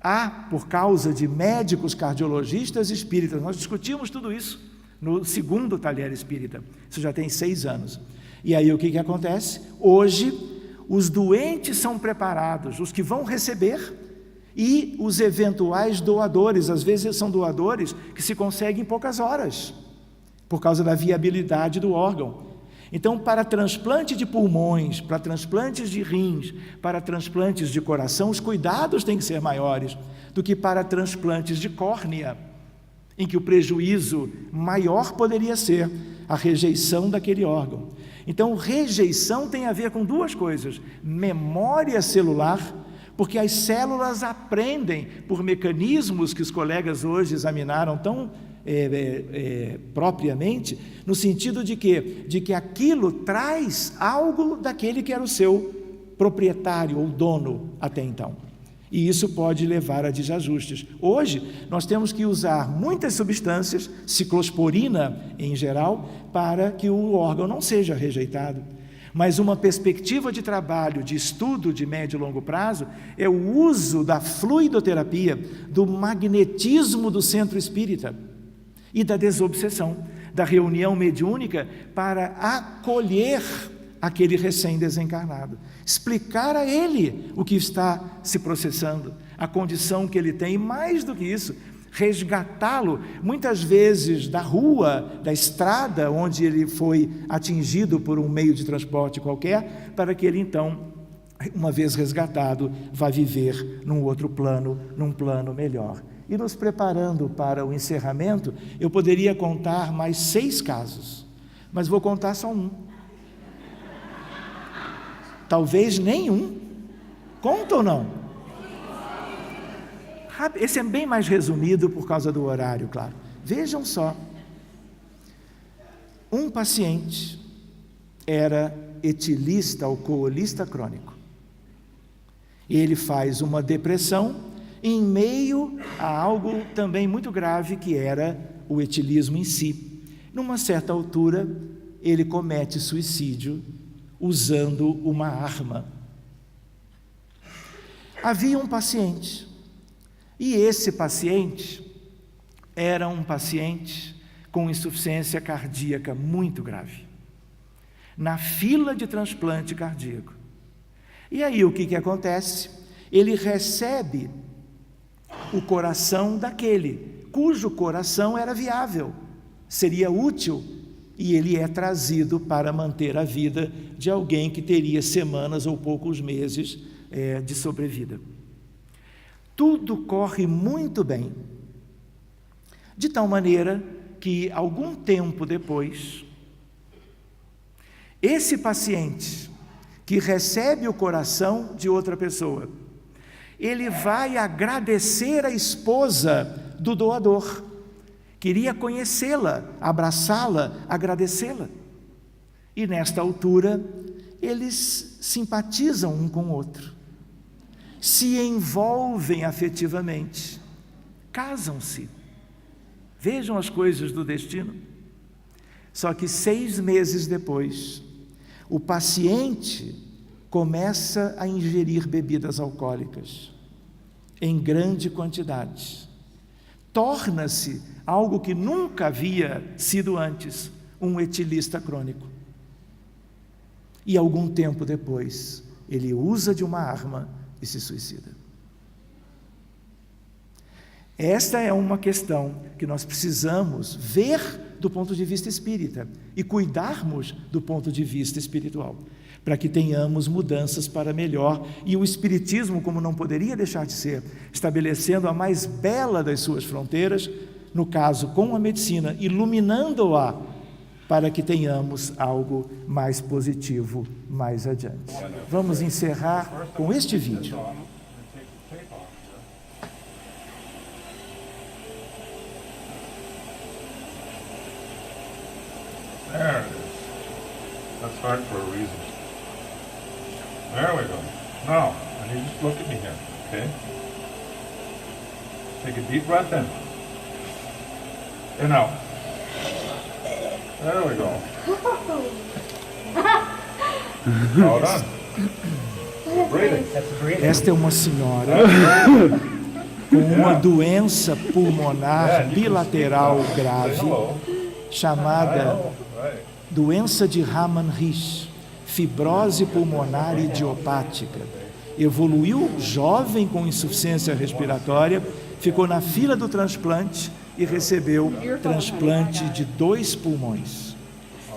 há, por causa de médicos cardiologistas espíritas, nós discutimos tudo isso no segundo talher espírita, isso já tem 6 anos. E aí o que acontece? Hoje, os doentes são preparados, os que vão receber, e os eventuais doadores, às vezes são doadores que se conseguem em poucas horas, por causa da viabilidade do órgão. Então, para transplante de pulmões, para transplantes de rins, para transplantes de coração, os cuidados têm que ser maiores do que para transplantes de córnea, em que o prejuízo maior poderia ser a rejeição daquele órgão. Então, rejeição tem a ver com 2 coisas: memória celular, porque as células aprendem por mecanismos que os colegas hoje examinaram tão propriamente, no sentido de que aquilo traz algo daquele que era o seu proprietário ou dono até então. E isso pode levar a desajustes. Hoje, nós temos que usar muitas substâncias, ciclosporina em geral, para que o órgão não seja rejeitado. Mas uma perspectiva de trabalho, de estudo de médio e longo prazo, é o uso da fluidoterapia, do magnetismo do centro espírita e da desobsessão, da reunião mediúnica para acolher aquele recém-desencarnado, explicar a ele o que está se processando, a condição que ele tem, e mais do que isso, resgatá-lo, muitas vezes da rua, da estrada onde ele foi atingido por um meio de transporte qualquer, para que ele então, uma vez resgatado, vá viver num outro plano, num plano melhor. E nos preparando para o encerramento, eu poderia contar mais 6 casos, mas vou contar só um. Talvez nenhum. Conta ou não? Esse é bem mais resumido por causa do horário, claro. Vejam só. Um paciente era etilista, alcoolista crônico. Ele faz uma depressão em meio a algo também muito grave, que era o etilismo em si. Numa certa altura, ele comete suicídio usando uma arma. Havia um paciente, e esse paciente era um paciente com insuficiência cardíaca muito grave, na fila de transplante cardíaco. E aí o que acontece? Ele recebe o coração daquele cujo coração era viável, seria útil, e ele é trazido para manter a vida de alguém que teria semanas ou poucos meses de sobrevida. Tudo corre muito bem, de tal maneira que algum tempo depois, esse paciente que recebe o coração de outra pessoa, ele vai agradecer a esposa do doador. Queria conhecê-la, abraçá-la, agradecê-la. E nesta altura, eles simpatizam um com o outro, se envolvem afetivamente, casam-se. Vejam as coisas do destino. Só que 6 meses depois, o paciente começa a ingerir bebidas alcoólicas em grande quantidade. Torna-se algo que nunca havia sido antes, um etilista crônico. E algum tempo depois, ele usa de uma arma e se suicida. Esta é uma questão que nós precisamos ver do ponto de vista espírita e cuidarmos do ponto de vista espiritual, para que tenhamos mudanças para melhor. E o Espiritismo, como não poderia deixar de ser, estabelecendo a mais bela das suas fronteiras, no caso com a medicina, iluminando-a para que tenhamos algo mais positivo mais adiante. Vamos encerrar com este vídeo. There it is. That's hard for a reason. There we go. Now, I need you to look at me here, okay? Take a deep breath in. And out. There we go. All done. Breathing. Esta é uma senhora com uma doença pulmonar bilateral grave, chamada doença de Raman-Rich, fibrose pulmonar idiopática. Evoluiu jovem com insuficiência respiratória, ficou na fila do transplante e recebeu transplante de 2 pulmões.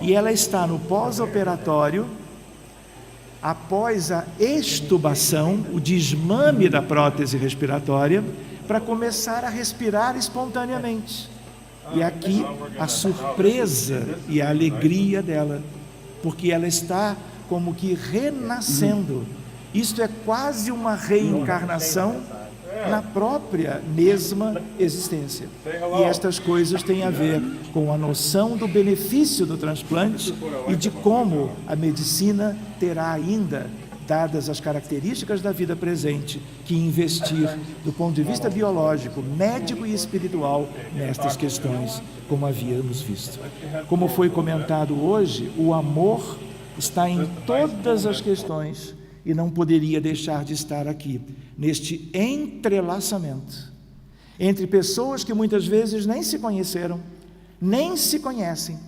E ela está no pós-operatório, após a extubação, o desmame da prótese respiratória, para começar a respirar espontaneamente. E aqui a surpresa e a alegria dela, porque ela está como que renascendo. Isto é quase uma reencarnação na própria mesma existência. E estas coisas têm a ver com a noção do benefício do transplante e de como a medicina terá ainda, dadas as características da vida presente, que investir do ponto de vista biológico, médico e espiritual nestas questões, como havíamos visto. Como foi comentado hoje, o amor está em todas as questões e não poderia deixar de estar aqui, neste entrelaçamento entre pessoas que muitas vezes nem se conheceram, nem se conhecem,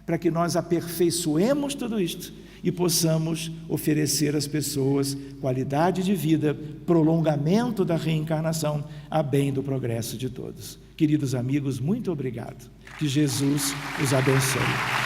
para que nós aperfeiçoemos tudo isto e possamos oferecer às pessoas qualidade de vida, prolongamento da reencarnação, a bem do progresso de todos. Queridos amigos, muito obrigado. Que Jesus os abençoe.